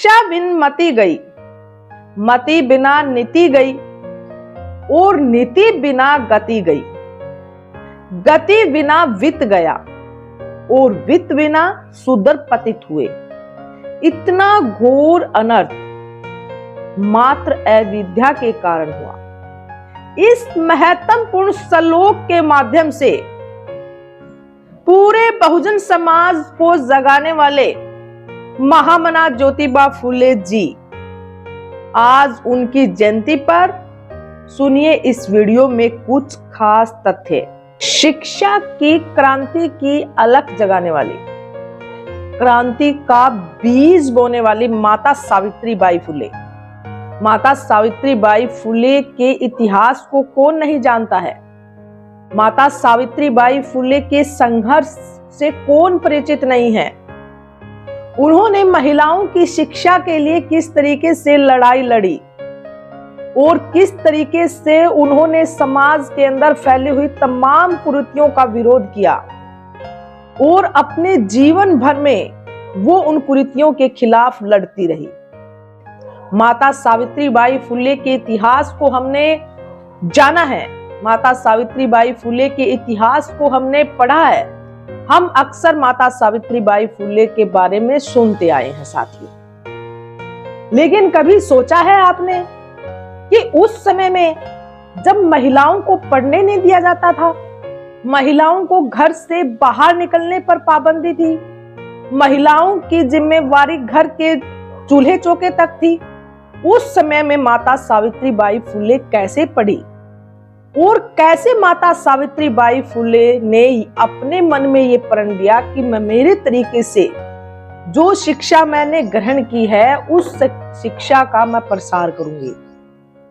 शिक्षा बिन मति गई, मति बिना नीति गई, और नीति बिना गति गई, गति बिना वित्त गया, और वित्त बिना शूद्र पतित हुए। इतना घोर अनर्थ मात्र अविद्या के कारण हुआ। इस महत्वपूर्ण श्लोक के माध्यम से पूरे बहुजन समाज को जगाने वाले महामना ज्योतिबा फुले जी, आज उनकी जयंती पर सुनिए इस वीडियो में कुछ खास तथ्य। शिक्षा की क्रांति की अलख जगाने वाली, क्रांति का बीज बोने वाली माता सावित्रीबाई फुले। माता सावित्रीबाई फुले के इतिहास को कौन नहीं जानता है। माता सावित्रीबाई फुले के संघर्ष से कौन परिचित नहीं है। उन्होंने महिलाओं की शिक्षा के लिए किस तरीके से लड़ाई लड़ी और किस तरीके से उन्होंने समाज के अंदर फैली हुई तमाम कुरीतियों का विरोध किया, और अपने जीवन भर में वो उन कुरीतियों के खिलाफ लड़ती रही। माता सावित्रीबाई फुले के इतिहास को हमने जाना है, माता सावित्रीबाई फुले के इतिहास को हमने पढ़ा है। हम अक्सर माता सावित्रीबाई फुले के बारे में सुनते आए हैं साथियों, लेकिन कभी सोचा है आपने कि उस समय में जब महिलाओं को पढ़ने नहीं दिया जाता था, महिलाओं को घर से बाहर निकलने पर पाबंदी थी, महिलाओं की जिम्मेवारी घर के चूल्हे चौके तक थी, उस समय में माता सावित्रीबाई फुले कैसे पढ़ी और कैसे माता सावित्रीबाई फुले ने अपने मन में ये प्रण लिया कि मैं मेरे तरीके से जो शिक्षा मैंने ग्रहण की है उस शिक्षा का मैं प्रसार करूंगी।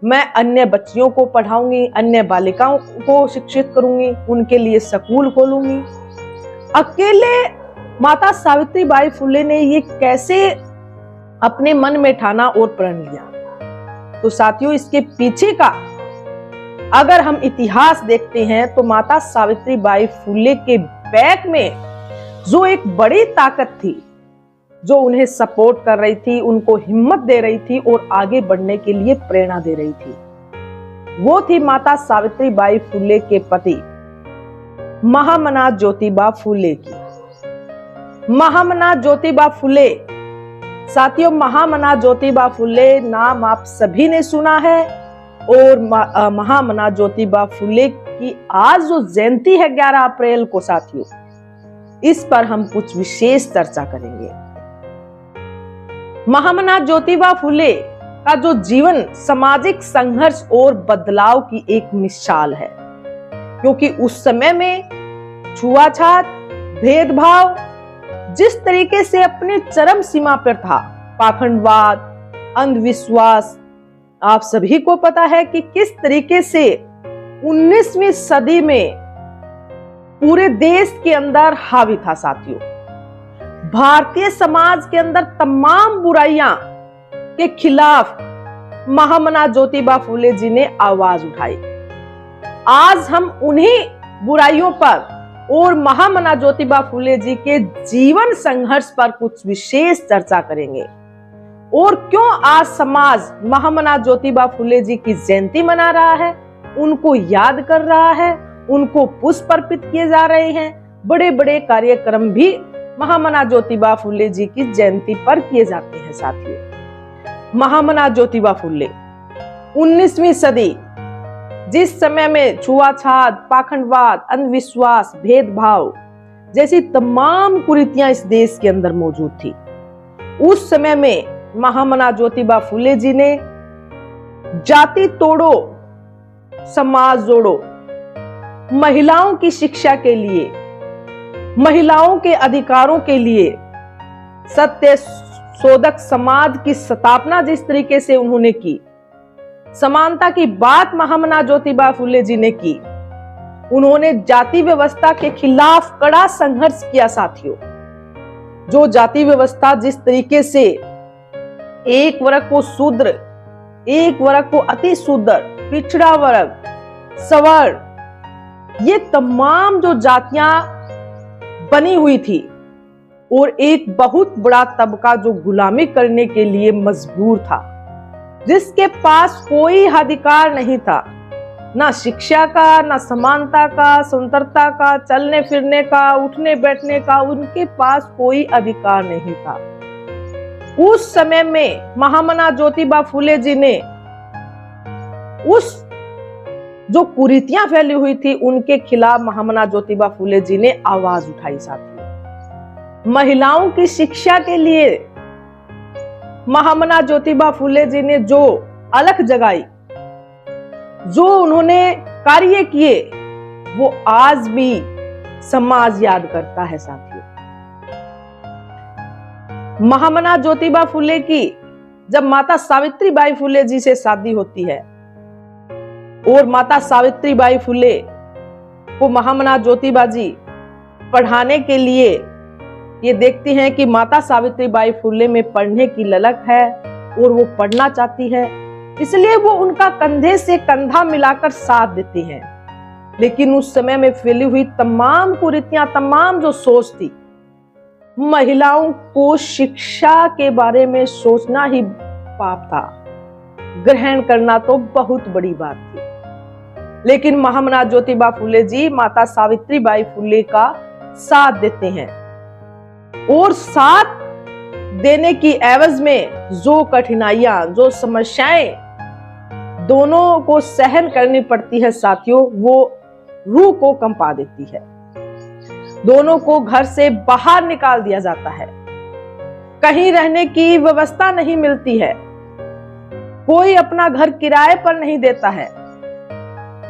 मैं अन्य बच्चियों को पढ़ाऊंगी, अन्य बालिकाओं को शिक्षित करूंगी, उनके लिए स्कूल खोलूंगी। अकेले माता सावित्रीबाई फुले ने ये कैसे अपने मन में ठाना और प्रण लिया। तो साथियों, इसके पीछे का अगर हम इतिहास देखते हैं तो माता सावित्रीबाई फुले के बैक में जो एक बड़ी ताकत थी, जो उन्हें सपोर्ट कर रही थी, उनको हिम्मत दे रही थी और आगे बढ़ने के लिए प्रेरणा दे रही थी, वो थी माता सावित्रीबाई फुले के पति महामना ज्योतिबा फुले की। महामना ज्योतिबा फुले, साथियों, महामना ज्योतिबा फुले नाम आप सभी ने सुना है, और महामना ज्योतिबा फुले की आज जो जयंती है 11 अप्रैल को साथियों, इस पर हम कुछ विशेष चर्चा करेंगे। महामना ज्योतिबा फुले का जो जीवन सामाजिक संघर्ष और बदलाव की एक मिसाल है, क्योंकि उस समय में छुआछूत, भेदभाव जिस तरीके से अपने चरम सीमा पर था, पाखंडवाद, अंधविश्वास, आप सभी को पता है कि किस तरीके से 19वीं सदी में पूरे देश के अंदर हावी था साथियों। भारतीय समाज के अंदर तमाम बुराइयां के खिलाफ महामना ज्योतिबा फुले जी ने आवाज उठाई। आज हम उन्हीं बुराइयों पर और महामना ज्योतिबा फुले जी के जीवन संघर्ष पर कुछ विशेष चर्चा करेंगे, और क्यों आज समाज महामना ज्योतिबा फुले जी की जयंती मना रहा है, उनको याद कर रहा है, उनको पुष्प अर्पित किए जा रहे हैं। बड़े बड़े कार्यक्रम भी महामना ज्योतिबा फुले जी की जयंती पर किए जाते हैं साथियों। महामना ज्योतिबा फुले 19वीं सदी, जिस समय में छुआछूत, पाखंडवाद, अंधविश्वास, भेदभाव जैसी तमाम कुरीतियां इस देश के अंदर मौजूद थी, उस समय में महामना ज्योतिबा फुले जी ने जाति तोड़ो समाज जोड़ो, महिलाओं की शिक्षा के लिए, महिलाओं के अधिकारों के लिए, सत्य शोधक समाज की स्थापना जिस तरीके से उन्होंने की, समानता की बात महामना ज्योतिबा फुले जी ने की। उन्होंने जाति व्यवस्था के खिलाफ कड़ा संघर्ष किया साथियों। जो जाति व्यवस्था जिस तरीके से एक वर्ग को शूद्र, एक वर्ग को अति शूद्र, पिछड़ा वर्ग, सवर्ण, ये तमाम जो जातियां बनी हुई थी, और एक बहुत बड़ा तबका जो गुलामी करने के लिए मजबूर था, जिसके पास कोई अधिकार नहीं था, ना शिक्षा का, ना समानता का, स्वतंत्रता का, चलने फिरने का, उठने बैठने का, उनके पास कोई अधिकार नहीं था। उस समय में महामना ज्योतिबा फुले जी ने उस जो कुरीतियां फैली हुई थी उनके खिलाफ महामना ज्योतिबा फुले जी ने आवाज उठाई। साथियों, महिलाओं की शिक्षा के लिए महामना ज्योतिबा फुले जी ने जो अलख जगाई, जो उन्होंने कार्य किए, वो आज भी समाज याद करता है। साथियों, महामना ज्योतिबा फुले की जब माता सावित्रीबाई फुले जी से शादी होती है और माता सावित्रीबाई फुले को महामना ज्योतिबा जी पढ़ाने के लिए ये देखती हैं कि माता सावित्रीबाई फुले में पढ़ने की ललक है और वो पढ़ना चाहती है, इसलिए वो उनका कंधे से कंधा मिलाकर साथ देती हैं। लेकिन उस समय में फैली हुई तमाम कुरीतियां, तमाम जो सोच थी, महिलाओं को शिक्षा के बारे में सोचना ही पाप था, ग्रहण करना तो बहुत बड़ी बात थी। लेकिन महामना ज्योतिबा फुले जी माता सावित्रीबाई फुले का साथ देते हैं और साथ देने की एवज में जो कठिनाइयां, जो समस्याएं दोनों को सहन करनी पड़ती है साथियों, वो रूह को कंपा देती है। दोनों को घर से बाहर निकाल दिया जाता है, कहीं रहने की व्यवस्था नहीं मिलती है, कोई अपना घर किराए पर नहीं देता है।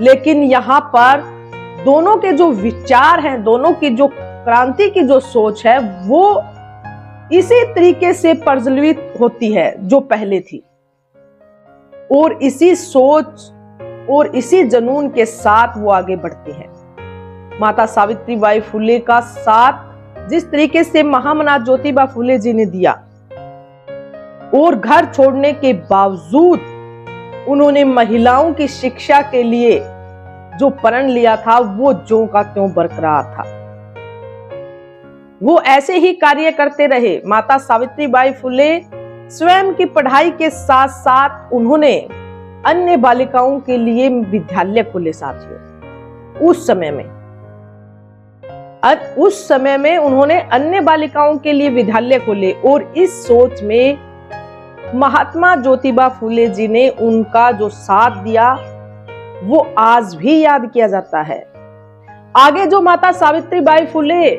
लेकिन यहाँ पर दोनों के जो विचार हैं, दोनों की जो क्रांति की जो सोच है, वो इसी तरीके से प्रज्वलित होती है जो पहले थी, और इसी सोच और इसी जुनून के साथ वो आगे बढ़ते हैं। माता सावित्रीबाई फुले का साथ जिस तरीके से महामना ज्योतिबा फुले जी ने दिया, और घर छोड़ने के बावजूद उन्होंने महिलाओं की शिक्षा के लिए जो प्रण लिया था वो ज्यों का त्यों बरकरार था। वो ऐसे ही कार्य करते रहे। माता सावित्रीबाई फुले स्वयं की पढ़ाई के साथ साथ उन्होंने अन्य बालिकाओं के लिए विद्यालय खोले। साथियों, उस समय में उन्होंने अन्य बालिकाओं के लिए विद्यालय खोले, और इस सोच में महात्मा ज्योतिबा फुले जी ने उनका जो साथ दिया वो आज भी याद किया जाता है। आगे जो माता सावित्रीबाई फुले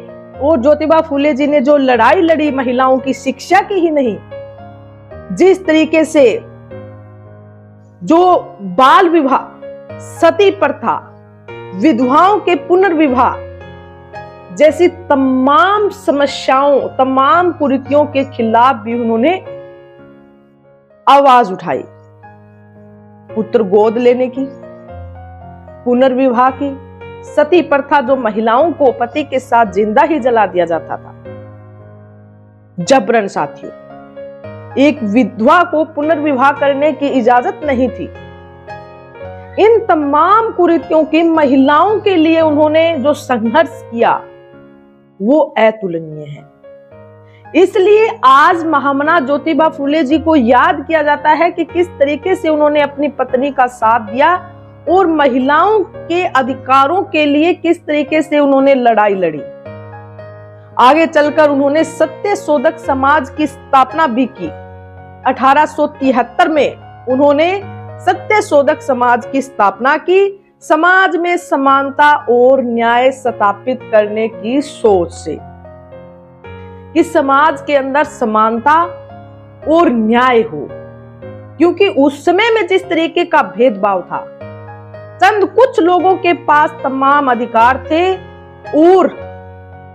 और ज्योतिबा फुले जी ने जो लड़ाई लड़ी महिलाओं की शिक्षा की ही नहीं, जिस तरीके से जो बाल विवाह, सती प्रथा, विधवाओं के पुनर्विवाह जैसी तमाम समस्याओं, तमाम कुरीतियों के खिलाफ भी उन्होंने आवाज उठाई। पुत्र गोद लेने की, पुनर्विवाह की, सती प्रथा जो महिलाओं को पति के साथ जिंदा ही जला दिया जाता था जबरन। साथियों, एक विधवा को पुनर्विवाह करने की इजाजत नहीं थी। इन तमाम कुरीतियों की महिलाओं के लिए उन्होंने जो संघर्ष किया वो अतुलनीय है। इसलिए आज महामना ज्योतिबा फुले जी को याद किया जाता है कि किस तरीके से उन्होंने अपनी पत्नी का साथ दिया और महिलाओं के अधिकारों के लिए किस तरीके से उन्होंने लड़ाई लड़ी। आगे चलकर उन्होंने सत्यशोधक समाज की स्थापना भी की। 1873 में उन्होंने सत्यशोधक समाज की स्थापना की, समाज में समानता और न्याय स्थापित करने की सोच से, कि समाज के अंदर समानता और न्याय हो। क्योंकि उस समय में जिस तरीके का भेदभाव था, चंद कुछ लोगों के पास तमाम अधिकार थे और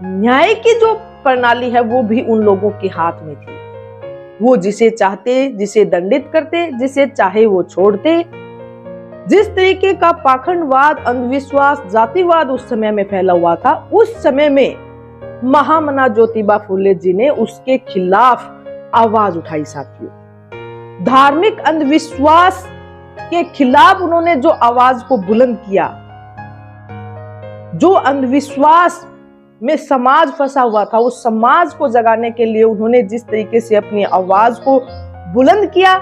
न्याय की जो प्रणाली है वो भी उन लोगों के हाथ में थी। वो जिसे चाहते जिसे दंडित करते, जिसे चाहे वो छोड़ते। जिस तरीके का पाखंडवाद, अंधविश्वास, जातिवाद उस समय में फैला हुआ था, उस समय में महामना ज्योतिबा फुले जी ने उसके खिलाफ आवाज उठाई। साथियों, धार्मिक अंधविश्वास के खिलाफ उन्होंने जो आवाज को बुलंद किया, जो अंधविश्वास में समाज फंसा हुआ था, उस समाज को जगाने के लिए उन्होंने जिस तरीके से अपनी आवाज को बुलंद किया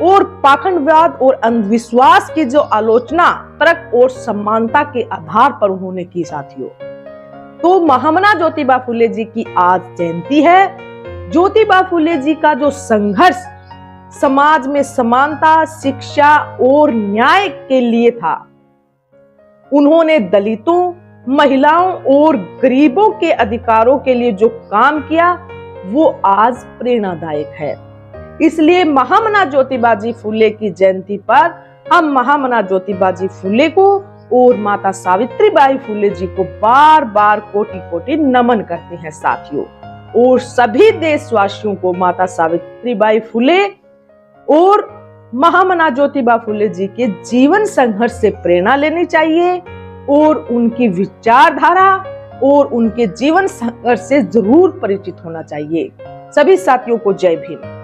और पाखंडवाद और अंधविश्वास की जो आलोचना तर्क और समानता के आधार पर उन्होंने की साथियों। तो महामना ज्योतिबा फुले जी की आज जयंती है। ज्योतिबा फुले जी का जो संघर्ष समाज में समानता, शिक्षा और न्याय के लिए था, उन्होंने दलितों, महिलाओं और गरीबों के अधिकारों के लिए जो काम किया वो आज प्रेरणादायक है। इसलिए महामना ज्योतिबा जी फुले की जयंती पर हम महामना ज्योतिबा जी फुले को और माता सावित्रीबाई फुले जी को बार बार कोटि कोटि नमन करते हैं साथियों। और सभी देशवासियों को माता सावित्रीबाई फुले और महामना ज्योतिबा फुले जी के जीवन संघर्ष से प्रेरणा लेनी चाहिए और उनकी विचारधारा और उनके जीवन संघर्ष से जरूर परिचित होना चाहिए। सभी साथियों को जय भीम।